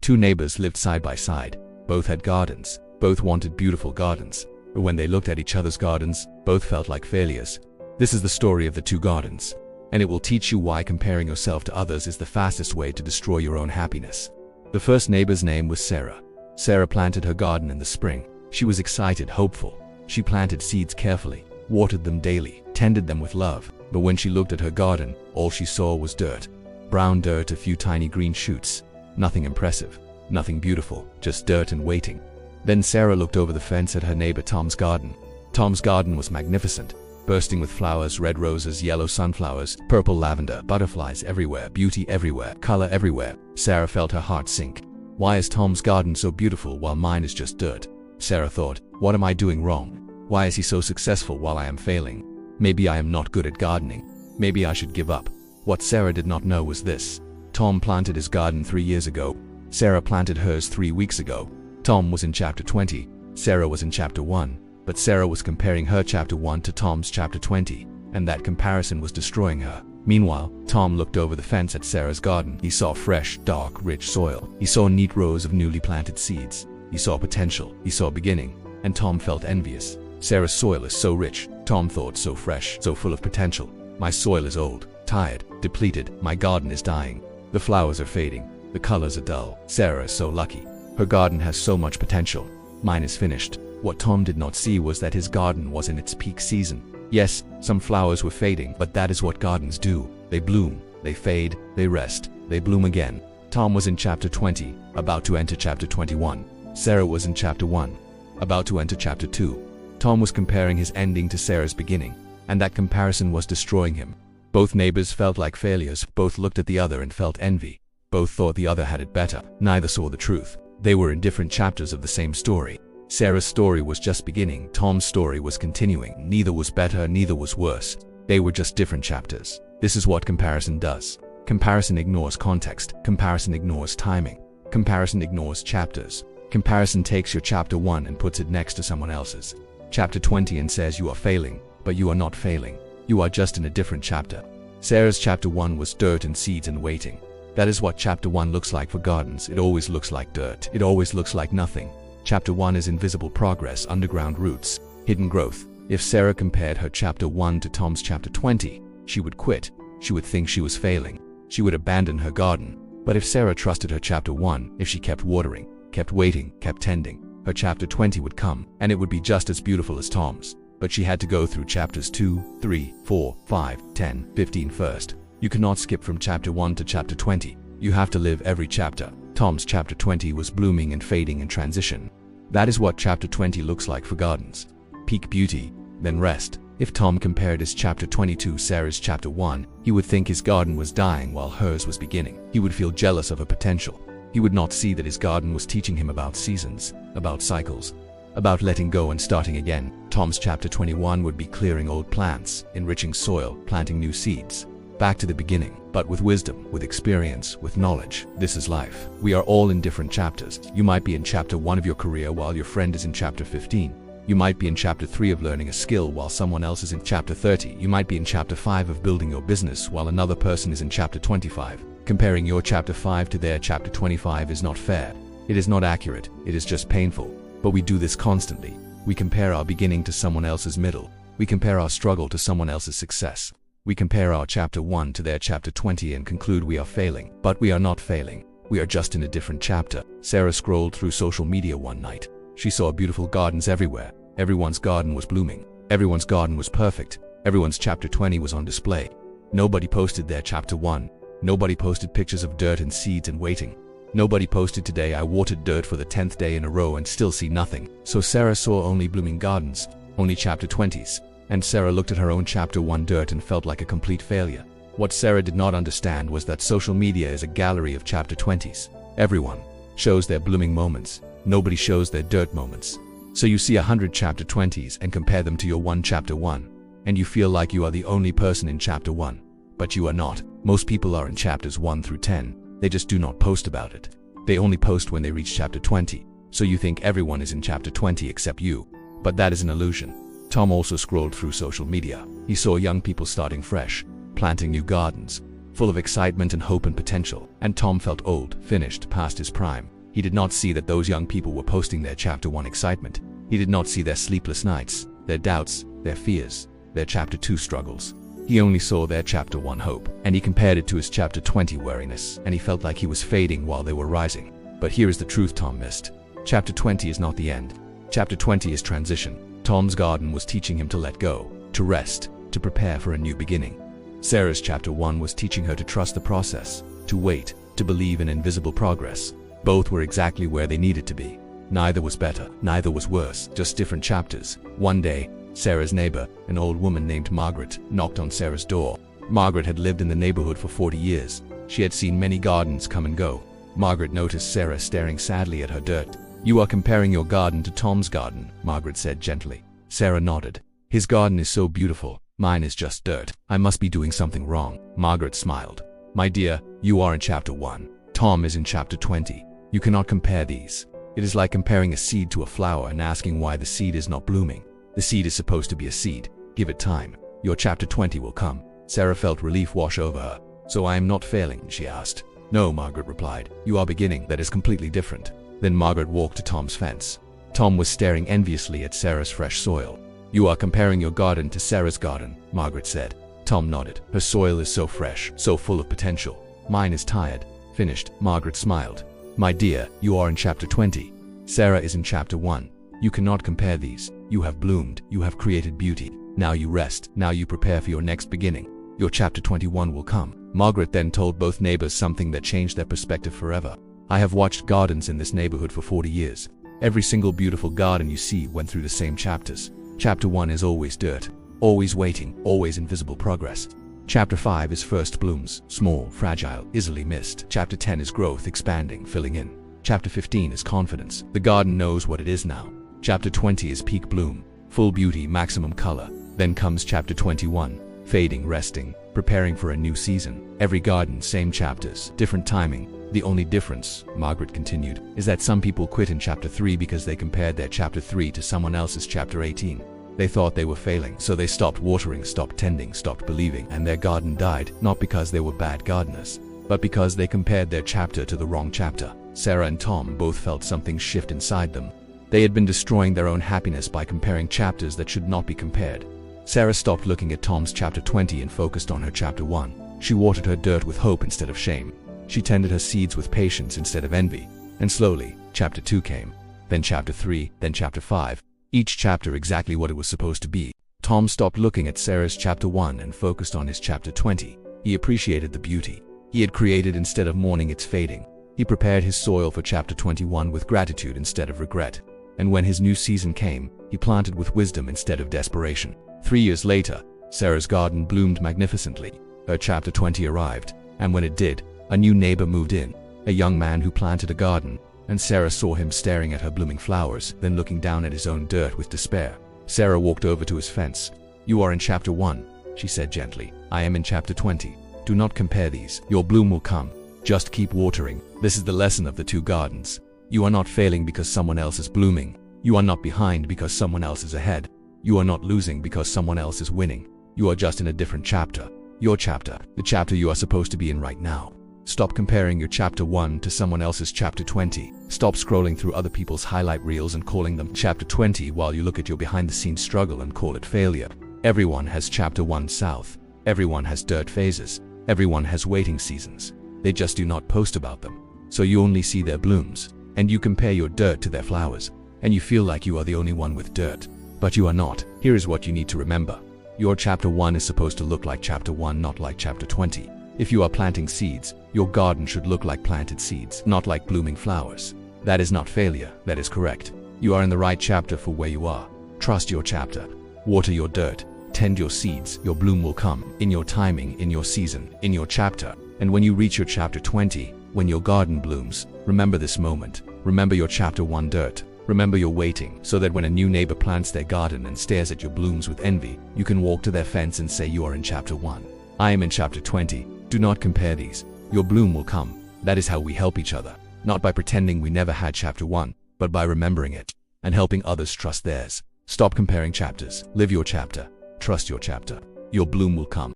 Two neighbors lived side by side. Both had gardens. Both wanted beautiful gardens. But when they looked at each other's gardens, both felt like failures. This is the story of the two gardens. And it will teach you why comparing yourself to others is the fastest way to destroy your own happiness. The first neighbor's name was Sarah. Sarah planted her garden in the spring. She was excited, hopeful. She planted seeds carefully, watered them daily, tended them with love. But when she looked at her garden, all she saw was dirt. Brown dirt, a few tiny green shoots. Nothing impressive, nothing beautiful, just dirt and waiting. Then Sarah looked over the fence at her neighbor Tom's garden. Tom's garden was magnificent, bursting with flowers, red roses, yellow sunflowers, purple lavender, butterflies everywhere, beauty everywhere, color everywhere. Sarah felt her heart sink. Why is Tom's garden so beautiful while mine is just dirt? Sarah thought, what am I doing wrong? Why is he so successful while I am failing? Maybe I am not good at gardening. Maybe I should give up. What Sarah did not know was this. Tom planted his garden 3 years ago. Sarah planted hers 3 weeks ago. Tom was in chapter 20. Sarah was in chapter 1. But Sarah was comparing her chapter 1 to Tom's chapter 20. And that comparison was destroying her. Meanwhile, Tom looked over the fence at Sarah's garden. He saw fresh, dark, rich soil. He saw neat rows of newly planted seeds. He saw potential. He saw beginning. And Tom felt envious. Sarah's soil is so rich. Tom thought so fresh, so full of potential. My soil is old, tired, depleted. My garden is dying. The flowers are fading. The colors are dull. Sarah is so lucky. Her garden has so much potential. Mine is finished. What Tom did not see was that his garden was in its peak season. Yes, some flowers were fading, but that is what gardens do. They bloom, they fade, they rest, they bloom again. Tom was in chapter 20, about to enter chapter 21. Sarah was in chapter 1, about to enter chapter 2. Tom was comparing his ending to Sarah's beginning, and that comparison was destroying him. Both neighbors felt like failures. Both looked at the other and felt envy. Both thought the other had it better. Neither saw the truth. They were in different chapters of the same story. Sarah's story was just beginning. Tom's story was continuing. Neither was better, neither was worse. They were just different chapters. This is what comparison does. Comparison ignores context. Comparison ignores timing. Comparison ignores chapters. Comparison takes your chapter 1 and puts it next to someone else's. Chapter 20 and says you are failing, but you are not failing. You are just in a different chapter. Sarah's chapter 1 was dirt and seeds and waiting. That is what chapter 1 looks like for gardens. It always looks like dirt. It always looks like nothing. Chapter 1 is invisible progress, underground roots, hidden growth. If Sarah compared her chapter 1 to Tom's chapter 20, she would quit. She would think she was failing. She would abandon her garden. But if Sarah trusted her chapter 1, if she kept watering, kept waiting, kept tending, her chapter 20 would come, and it would be just as beautiful as Tom's. But she had to go through chapters 2, 3, 4, 5, 10, 15 first. You cannot skip from chapter 1 to chapter 20. You have to live every chapter. Tom's chapter 20 was blooming and fading in transition. That is what chapter 20 looks like for gardens. Peak beauty, then rest. If Tom compared his chapter 20 to Sarah's chapter 1, he would think his garden was dying while hers was beginning. He would feel jealous of her potential. He would not see that his garden was teaching him about seasons, about cycles, about letting go and starting again. Tom's chapter 21 would be clearing old plants, enriching soil, planting new seeds. Back to the beginning, but with wisdom, with experience, with knowledge. This is life. We are all in different chapters. You might be in chapter 1 of your career while your friend is in chapter 15. You might be in chapter 3 of learning a skill while someone else is in chapter 30. You might be in chapter 5 of building your business while another person is in chapter 25. Comparing your chapter 5 to their chapter 25 is not fair. It is not accurate. It is just painful. But we do this constantly. We compare our beginning to someone else's middle. We compare our struggle to someone else's success. We compare our chapter 1 to their chapter 20 and conclude we are failing. But we are not failing. We are just in a different chapter. Sarah scrolled through social media one night. She saw beautiful gardens everywhere. Everyone's garden was blooming. Everyone's garden was perfect. Everyone's chapter 20 was on display. Nobody posted their chapter 1. Nobody posted pictures of dirt and seeds and waiting. Nobody posted today I watered dirt for the 10th day in a row and still see nothing. So Sarah saw only blooming gardens, only chapter 20s. And Sarah looked at her own chapter 1 dirt and felt like a complete failure. What Sarah did not understand was that social media is a gallery of chapter 20s. Everyone shows their blooming moments. Nobody shows their dirt moments. So you see 100 chapter 20s and compare them to your one chapter 1. And you feel like you are the only person in chapter 1. But you are not. Most people are in chapters 1 through 10. They just do not post about it. They only post when they reach chapter 20. So you think everyone is in chapter 20 except you. But that is an illusion. Tom also scrolled through social media. He saw young people starting fresh, planting new gardens, full of excitement and hope and potential. And Tom felt old, finished, past his prime. He did not see that those young people were posting their Chapter 1 excitement. He did not see their sleepless nights, their doubts, their fears, their Chapter 2 struggles. He only saw their Chapter 1 hope, and he compared it to his Chapter 20 weariness, and he felt like he was fading while they were rising. But here is the truth Tom missed. Chapter 20 is not the end. Chapter 20 is transition. Tom's garden was teaching him to let go, to rest, to prepare for a new beginning. Sarah's Chapter 1 was teaching her to trust the process, to wait, to believe in invisible progress. Both were exactly where they needed to be. Neither was better, neither was worse, just different chapters. One day, Sarah's neighbor, an old woman named Margaret, knocked on Sarah's door. Margaret had lived in the neighborhood for 40 years. She had seen many gardens come and go. Margaret noticed Sarah staring sadly at her dirt. "You are comparing your garden to Tom's garden," Margaret said gently. Sarah nodded. "His garden is so beautiful. Mine is just dirt. I must be doing something wrong." Margaret smiled. "My dear, you are in Chapter 1. Tom is in Chapter 20. You cannot compare these. It is like comparing a seed to a flower and asking why the seed is not blooming. The seed is supposed to be a seed. Give it time. Your Chapter 20 will come." Sarah felt relief wash over her. "So I am not failing?" she asked. "No," Margaret replied. "You are beginning. That is completely different." Then Margaret walked to Tom's fence. Tom was staring enviously at Sarah's fresh soil. "You are comparing your garden to Sarah's garden," Margaret said. Tom nodded. "Her soil is so fresh, so full of potential. Mine is tired, finished." Margaret smiled. "My dear, you are in Chapter 20. Sarah is in Chapter 1. You cannot compare these. You have bloomed, you have created beauty. Now you rest, now you prepare for your next beginning. Your Chapter 21 will come." Margaret then told both neighbors something that changed their perspective forever. "I have watched gardens in this neighborhood for 40 years. Every single beautiful garden you see went through the same chapters. Chapter 1 is always dirt, always waiting, always invisible progress. Chapter 5 is first blooms, small, fragile, easily missed. Chapter 10 is growth, expanding, filling in. Chapter 15 is confidence. The garden knows what it is now. Chapter 20 is peak bloom, full beauty, maximum color. Then comes Chapter 21, fading, resting, preparing for a new season. Every garden, same chapters, different timing. The only difference," Margaret continued, "is that some people quit in Chapter 3 because they compared their Chapter 3 to someone else's Chapter 18. They thought they were failing, so they stopped watering, stopped tending, stopped believing, and their garden died, not because they were bad gardeners, but because they compared their chapter to the wrong chapter." Sarah and Tom both felt something shift inside them. They had been destroying their own happiness by comparing chapters that should not be compared. Sarah stopped looking at Tom's Chapter 20 and focused on her Chapter 1. She watered her dirt with hope instead of shame. She tended her seeds with patience instead of envy. And slowly, Chapter 2 came. Then Chapter 3, then Chapter 5. Each chapter exactly what it was supposed to be. Tom stopped looking at Sarah's Chapter 1 and focused on his Chapter 20. He appreciated the beauty he had created instead of mourning its fading. He prepared his soil for Chapter 21 with gratitude instead of regret. And when his new season came, he planted with wisdom instead of desperation. 3 years later, Sarah's garden bloomed magnificently. Her Chapter 20 arrived, and when it did, a new neighbor moved in, a young man who planted a garden, and Sarah saw him staring at her blooming flowers, then looking down at his own dirt with despair. Sarah walked over to his fence. "You are in Chapter 1, she said gently. "I am in Chapter 20. Do not compare these. Your bloom will come. Just keep watering." This is the lesson of the two gardens. You are not failing because someone else is blooming. You are not behind because someone else is ahead. You are not losing because someone else is winning. You are just in a different chapter. Your chapter, the chapter you are supposed to be in right now. Stop comparing your Chapter 1 to someone else's Chapter 20. Stop scrolling through other people's highlight reels and calling them Chapter 20 while you look at your behind-the-scenes struggle and call it failure. Everyone has Chapter 1 south. Everyone has dirt phases. Everyone has waiting seasons. They just do not post about them. So you only see their blooms, and you compare your dirt to their flowers, and you feel like you are the only one with dirt. But you are not. Here is what you need to remember. Your Chapter 1 is supposed to look like Chapter 1, not like Chapter 20. If you are planting seeds, your garden should look like planted seeds, not like blooming flowers. That is not failure, that is correct. You are in the right chapter for where you are. Trust your chapter. Water your dirt. Tend your seeds. Your bloom will come. In your timing, in your season, in your chapter. And when you reach your Chapter 20, when your garden blooms, remember this moment. Remember your Chapter 1 dirt. Remember you're waiting, so that when a new neighbor plants their garden and stares at your blooms with envy, you can walk to their fence and say you are in Chapter 1. I am in Chapter 20. Do not compare these. Your bloom will come. That is how we help each other. Not by pretending we never had Chapter 1, but by remembering it and helping others trust theirs. Stop comparing chapters. Live your chapter. Trust your chapter. Your bloom will come.